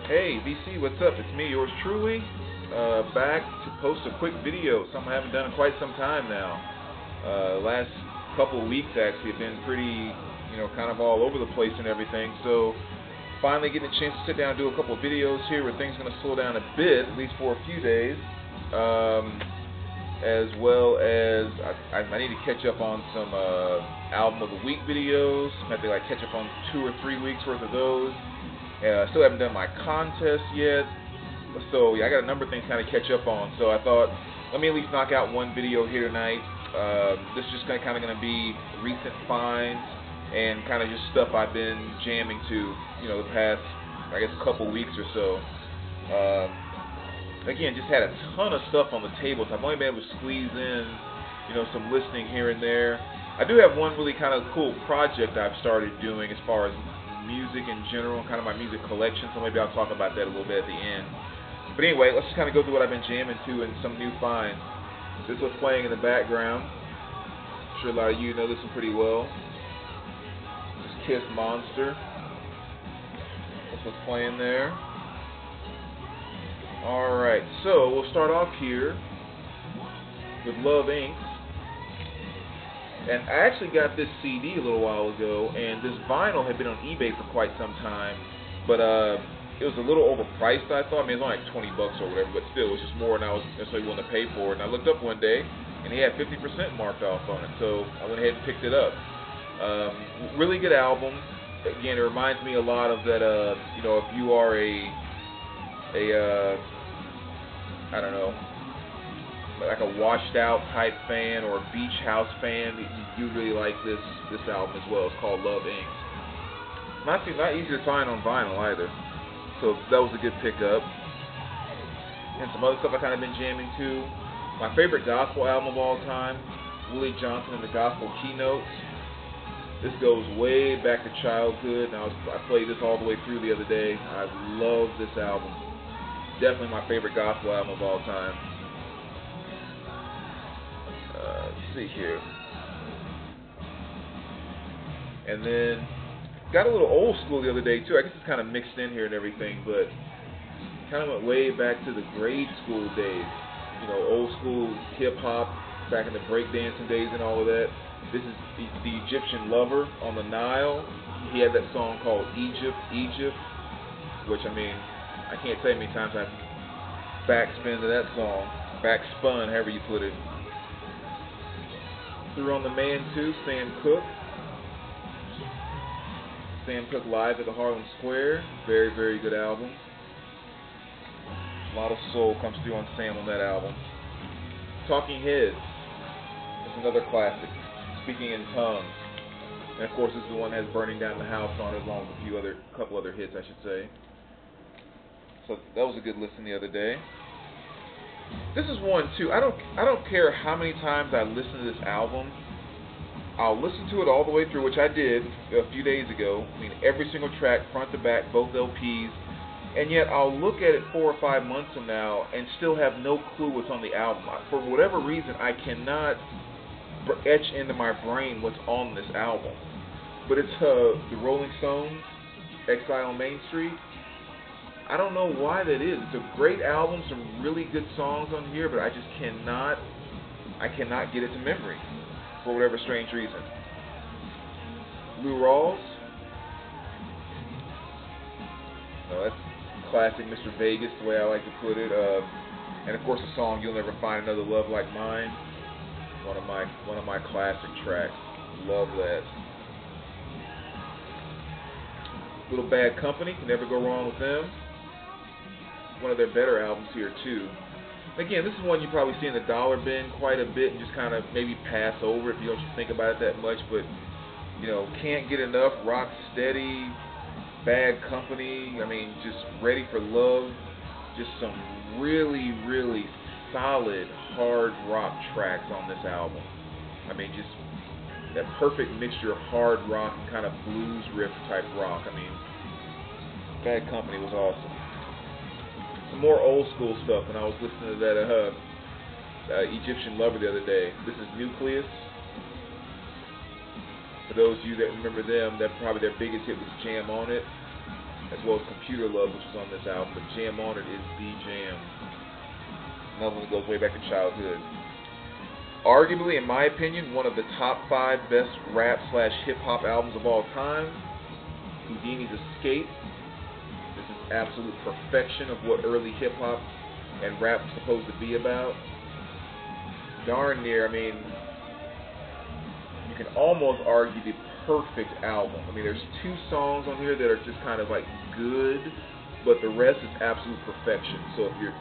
Hey, VC, what's up? It's me, yours truly, back to post a quick video, something I haven't done in quite some time now. Last couple of weeks actually have been pretty, kind of all over the place and everything, so finally getting a chance to sit down and do a couple of videos here where things are going to slow down a bit, at least for a few days, as well as I need to catch up on some album of the week videos. I have to catch up on 2 or 3 weeks worth of those. Still haven't done my contest yet, so yeah, I got a number of things kind of catch up on. So I thought, let me at least knock out one video here tonight. This is just kind of going to be recent finds and kind of just stuff I've been jamming to, the past, I guess, couple weeks or so. Again, just had a ton of stuff on the table, so I've only been able to squeeze in, some listening here and there. I do have one really kind of cool project I've started doing as far as music in general, kind of my music collection, so maybe I'll talk about that a little bit at the end. But anyway, let's just kind of go through what I've been jamming to and some new finds. This was playing in the background. I'm sure a lot of you know this one pretty well. This is Kiss Monster. That's what's playing there. Alright, so we'll start off here with Love Inc. And I actually got this CD a little while ago, and this vinyl had been on eBay for quite some time, but it was a little overpriced, I thought. I mean, it was only like $20 or whatever, but still, it was just more than I was necessarily willing to pay for it. And I looked up one day, and he had 50% marked off on it, so I went ahead and picked it up. Really good album. Again, it reminds me a lot of that, if you are I don't know, like a washed out type fan or a beach house fan, you really like this album as well. It's called Love Inc. Not easy to find on vinyl either, so that was a good pickup. And some other stuff I kind of been jamming to. My favorite gospel album of all time, Willie Johnson and the Gospel Keynotes. This goes way back to childhood, and I played this all the way through the other day. I love this album. Definitely my favorite gospel album of all time. Let's see here. And then got a little old school the other day too. I guess it's kind of mixed in here and everything, but kind of went way back to the grade school days. Old school hip hop back in the breakdancing days and all of that. This is the Egyptian Lover on the Nile. He had that song called Egypt, Egypt, which I mean, I can't tell you how many times I've backspun to that song, backspun, however you put it. Threw on the Man too, Sam Cooke. Sam Cooke live at the Harlem Square. Very, very good album. A lot of soul comes through on Sam on that album. Talking Heads. That's another classic. Speaking in Tongues. And of course, this is the one that has Burning Down the House on it, along with a couple other hits, I should say. So that was a good listen the other day. This is one too. I don't care how many times I listen to this album. I'll listen to it all the way through, which I did a few days ago. I mean, every single track, front to back, both LPs. And yet I'll look at it 4 or 5 months from now and still have no clue what's on the album. For whatever reason, I cannot etch into my brain what's on this album. But it's the Rolling Stones, Exile on Main Street. I don't know why that is. It's a great album, some really good songs on here, but I just cannot get it to memory for whatever strange reason. Lou Rawls. No, that's classic Mr. Vegas, the way I like to put it. And of course the song You'll Never Find Another Love Like Mine. One of my classic tracks. Love that. Little Bad Company, can never go wrong with them. One of their better albums here too. Again, this is one you probably see in the dollar bin quite a bit and just kind of maybe pass over if you don't think about it that much. But Can't Get Enough, Rock Steady, Bad Company. I mean, just Ready for Love. Just some really, really solid hard rock tracks on this album. I mean, just that perfect mixture of hard rock and kind of blues riff type rock. I mean, Bad Company was awesome. Some more old school stuff when I was listening to that Egyptian Lover the other day. This is Nucleus. For those of you that remember them, that probably their biggest hit was Jam On It. as well as Computer Love, which was on this album. But Jam on It is the jam. Another one that goes way back to childhood. Arguably, in my opinion, one of the top 5 best rap/hip-hop albums of all time. Houdini's Escape. This is absolute perfection of what early hip-hop and rap was supposed to be about. Darn near, I mean, you can almost argue the perfect album. I mean, there's 2 songs on here that are just kind of like good, but the rest is absolute perfection. So if you're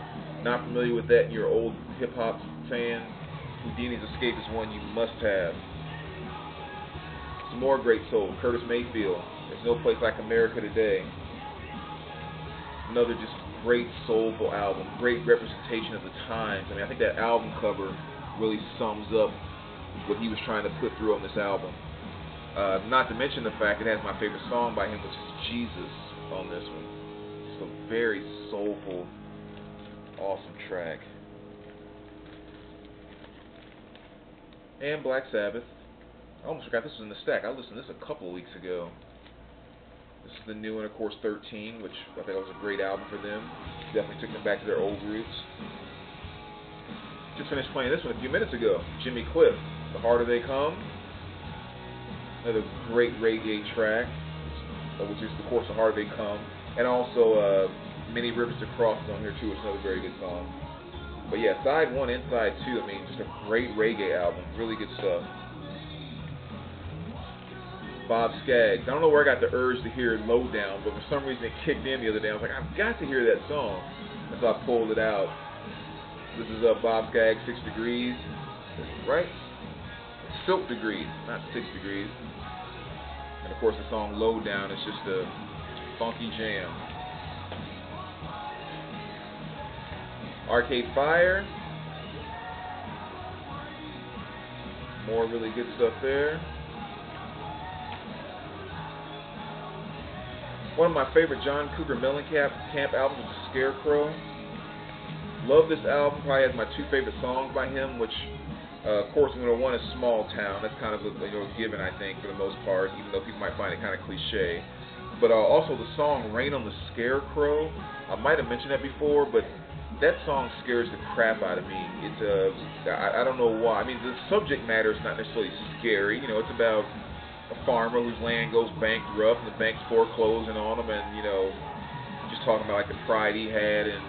not familiar with that and you're an old hip-hop fan, Houdini's Escape is one you must have. Some more great soul. Curtis Mayfield, There's No Place Like America Today. Another just great soulful album. Great representation of the times. I mean, I think that album cover really sums up what he was trying to put through on this album. Not to mention the fact it has my favorite song by him, which is Jesus, on this one. It's a very soulful, awesome track. And Black Sabbath. I almost forgot this was in the stack. I listened to this a couple weeks ago. This is the new one, of course, 13, which I think was a great album for them. Definitely took them back to their old roots. Just finished playing this one a few minutes ago. Jimmy Cliff, The Harder They Come. Another great reggae track, which is, of course, The Harder They Come. And also Many Rivers to Cross on here, too, which is another very good song. But yeah, side 1 and side 2, I mean, just a great reggae album. Really good stuff. Bob Skaggs. I don't know where I got the urge to hear Lowdown, but for some reason it kicked in the other day. I was like, I've got to hear that song. And so I pulled it out. This is Bob Skaggs, 6 Degrees. Right? Silk Degrees, not 6 Degrees. And of course the song Lowdown is just a funky jam. Arcade Fire. More really good stuff there. One of my favorite John Cougar Mellencamp albums is Scarecrow. Love this album. Probably has my 2 favorite songs by him, which, of course, one is Small Town. That's kind of a given, I think, for the most part, even though people might find it kind of cliche. But also the song Rain on the Scarecrow. I might have mentioned that before, but that song scares the crap out of me. It's I don't know why. I mean, the subject matter is not necessarily scary. It's about a farmer whose land goes bankrupt and the bank's foreclosing on him, and just talking about like the pride he had in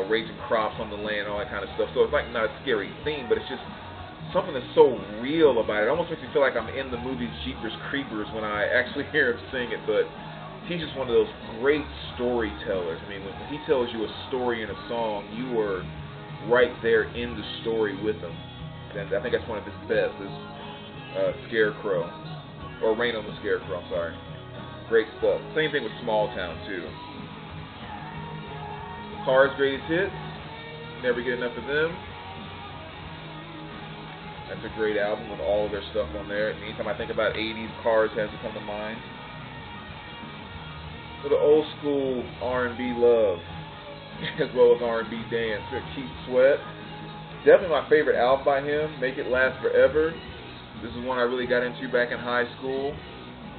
raising crops on the land and all that kind of stuff. So it's like not a scary theme, but it's just something that's so real about it. It almost makes me feel like I'm in the movie Jeepers Creepers when I actually hear him sing it. But he's just one of those great storytellers. I mean, when he tells you a story in a song, you are right there in the story with him. And I think that's one of his best. Scarecrow, or Rain on the Scarecrow, I'm sorry. Great stuff. Same thing with Small Town, too. Cars' Greatest Hits, never get enough of them. That's a great album with all of their stuff on there. Anytime I think about 80s, Cars has to come to mind. For the old school R&B love, as well as R&B dance, Keith Sweat. Definitely my favorite album by him, Make It Last Forever. This is one I really got into back in high school.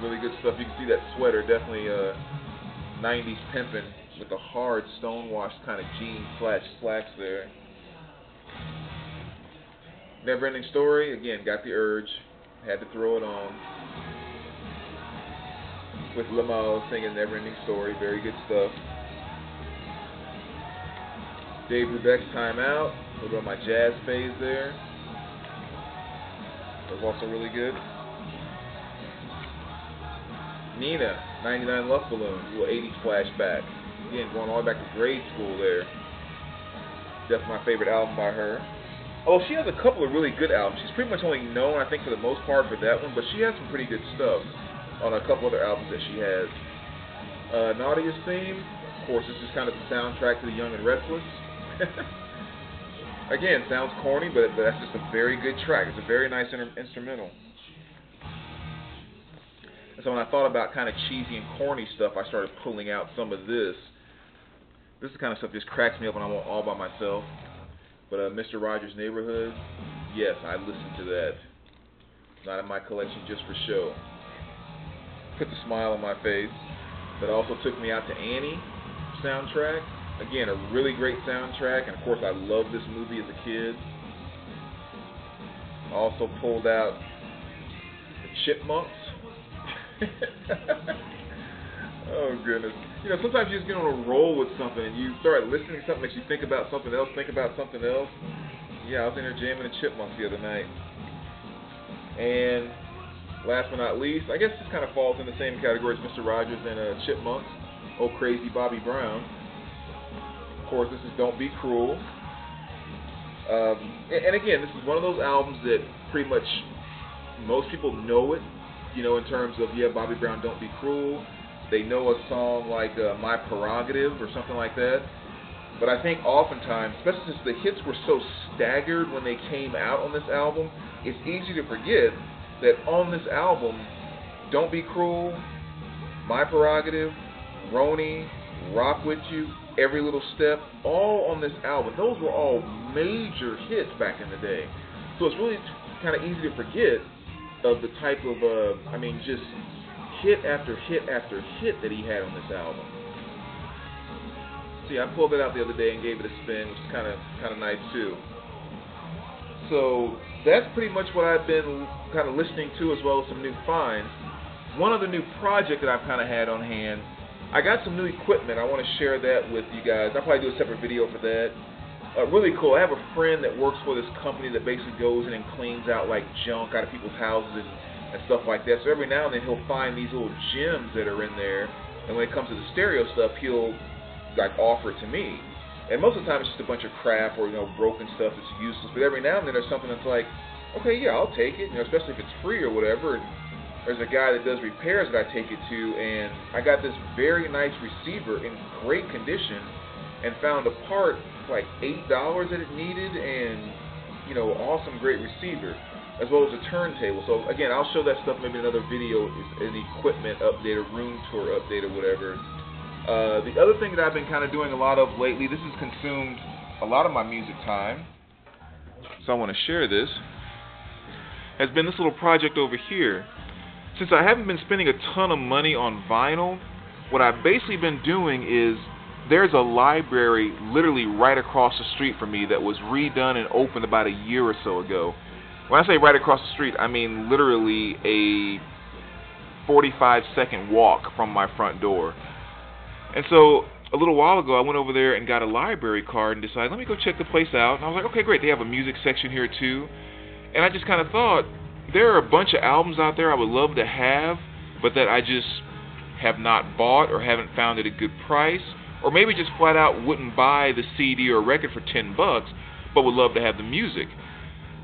Really good stuff. You can see that sweater, definitely 90s pimping with the hard stonewashed kind of jeans / slacks there. Never Ending Story, again, got the urge. Had to throw it on. With Lamar singing Never Ending Story, very good stuff. Dave Brubeck's Time Out, a little bit of my jazz phase there. Was also really good. Nina, 99 Love Balloons, a little 80s flashback. Again, going all the way back to grade school there. Definitely my favorite album by her. Although she has a couple of really good albums. She's pretty much only known, I think, for the most part for that one, but she has some pretty good stuff on a couple other albums that she has. Naughtiest Theme, of course, this is kind of the soundtrack to the Young and Restless. Again, sounds corny, but that's just a very good track. It's a very nice instrumental. And so when I thought about kind of cheesy and corny stuff, I started pulling out some of this. This is the kind of stuff that just cracks me up when I'm all by myself. But Mr. Rogers' Neighborhood, yes, I listened to that. Not in my collection just for show. put the smile on my face. That also took me out to Annie soundtrack. Again, a really great soundtrack, and of course I loved this movie as a kid. Also pulled out the Chipmunks. Oh goodness. You know, sometimes you just get on a roll with something and you start listening to something, makes you think about something else, Yeah, I was in there jamming the Chipmunks the other night. And last but not least, I guess this kind of falls in the same category as Mr. Rogers and Chipmunks. Oh, crazy Bobby Brown. Of course, this is Don't Be Cruel. And again, this is one of those albums that pretty much most people know it, you know, in terms of, yeah, Bobby Brown, Don't Be Cruel. They know a song like My Prerogative or something like that. But I think oftentimes, especially since the hits were so staggered when they came out on this album, it's easy to forget that on this album, Don't Be Cruel, My Prerogative, Roni, Rock With You, Every Little Step, all on this album. Those were all major hits back in the day. So it's really kind of easy to forget of the type of, just hit after hit after hit that he had on this album. See, I pulled it out the other day and gave it a spin, which is kind of nice too. So that's pretty much what I've been kind of listening to, as well as some new finds. One other new project that I've kind of had on hand, I got some new equipment. I want to share that with you guys. I'll probably do a separate video for that. Really cool. I have a friend that works for this company that basically goes in and cleans out like junk out of people's houses and stuff like that. So every now and then he'll find these little gems that are in there, and when it comes to the stereo stuff, he'll like offer it to me. And most of the time it's just a bunch of crap or, you know, broken stuff that's useless. But every now and then there's something that's like, okay, yeah, I'll take it, you know, especially if it's free or whatever. And there's a guy that does repairs that I take it to, and I got this very nice receiver in great condition, and found a part like $8 that it needed, and, you know, awesome, great receiver, as well as a turntable. So again, I'll show that stuff maybe in another video, an equipment update, a room tour update, or whatever. The other thing that I've been kind of doing a lot of lately, this has consumed a lot of my music time, so I want to share this, has been this little project over here. Since I haven't been spending a ton of money on vinyl, what I've basically been doing is, there's a library literally right across the street from me that was redone and opened about a year or so ago. When I say right across the street, I mean literally a 45-second walk from my front door. And so a little while ago, I went over there and got a library card and decided, let me go check the place out. And I was like, okay, great, they have a music section here too. And I just kind of thought, there are a bunch of albums out there I would love to have, but that I just have not bought or haven't found at a good price, or maybe just flat out wouldn't buy the CD or record for $10, but would love to have the music.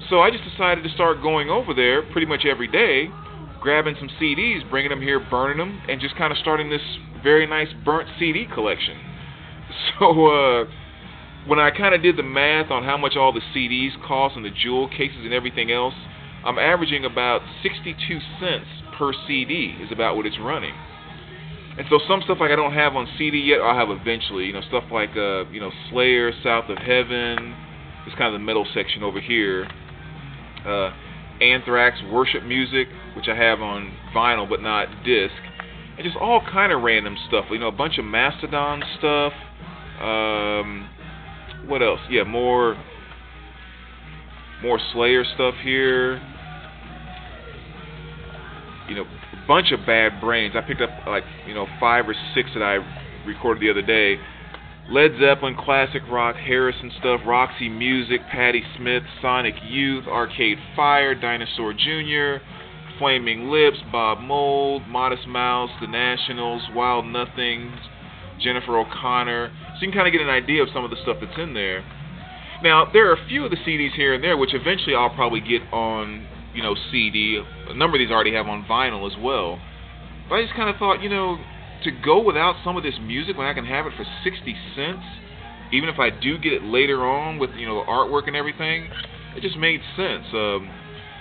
So I just decided to start going over there pretty much every day, grabbing some CDs, bringing them here, burning them, and just kind of starting this very nice burnt CD collection. So when I kind of did the math on how much all the CDs cost and the jewel cases and everything else, I'm averaging about 62 cents per CD is about what it's running. And so some stuff like I don't have on CD yet, I'll have eventually. You know, stuff like Slayer, South of Heaven, it's kind of the metal section over here. Anthrax, Worship Music, which I have on vinyl but not disc, and just all kind of random stuff. You know, a bunch of Mastodon stuff. What else? Yeah, more Slayer stuff here. You know, a bunch of Bad Brains. I picked up like 5 or 6 that I recorded the other day. Led Zeppelin, classic rock, Harrison stuff, Roxy Music, Patti Smith, Sonic Youth, Arcade Fire, Dinosaur Jr., Flaming Lips, Bob Mould, Modest Mouse, The Nationals, Wild Nothings, Jennifer O'Connor. So you can kind of get an idea of some of the stuff that's in there. Now, there are a few of the CDs here and there, which eventually I'll probably get on, CD. A number of these I already have on vinyl as well. But I just kind of thought, to go without some of this music when I can have it for 60 cents, even if I do get it later on with, the artwork and everything, it just made sense. A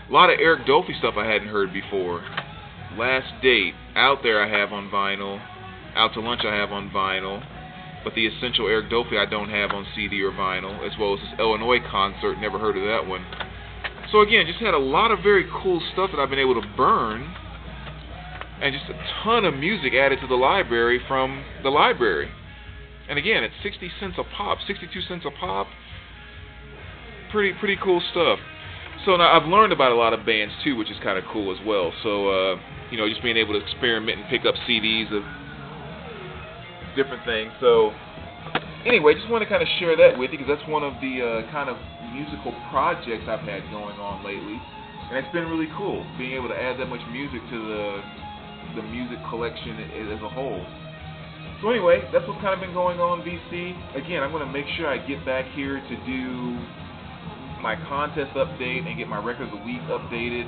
lot of Eric Dolphy stuff I hadn't heard before. Last Date, Out There I have on vinyl. Out to Lunch I have on vinyl. But the Essential Eric Dolphy I don't have on CD or vinyl, as well as this Illinois concert, never heard of that one. So again, just had a lot of very cool stuff that I've been able to burn and just a ton of music added to the library from the library. And again, it's 60 cents a pop, 62 cents a pop. Pretty cool stuff. So now I've learned about a lot of bands too, which is kind of cool as well. So you know, just being able to experiment and pick up CDs of different things. So anyway, just want to kind of share that with you because that's one of the kind of musical projects I've had going on lately, and it's been really cool being able to add that much music to the music collection as a whole. So anyway, that's what's kind of been going on, VC. Again, I'm going to make sure I get back here to do my contest update and get my record of the week updated.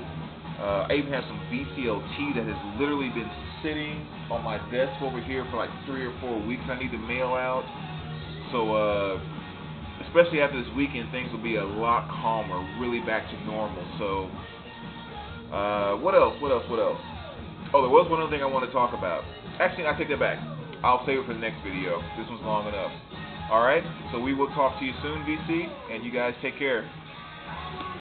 I even have some VCLT that has literally been sitting on my desk over here for like 3 or 4 weeks. I need to mail out. So especially after this weekend, things will be a lot calmer, really back to normal. So what else? Oh, there was one other thing I want to talk about. Actually, I take that back. I'll save it for the next video. This one's long enough. Alright, so we will talk to you soon, VC, and you guys take care.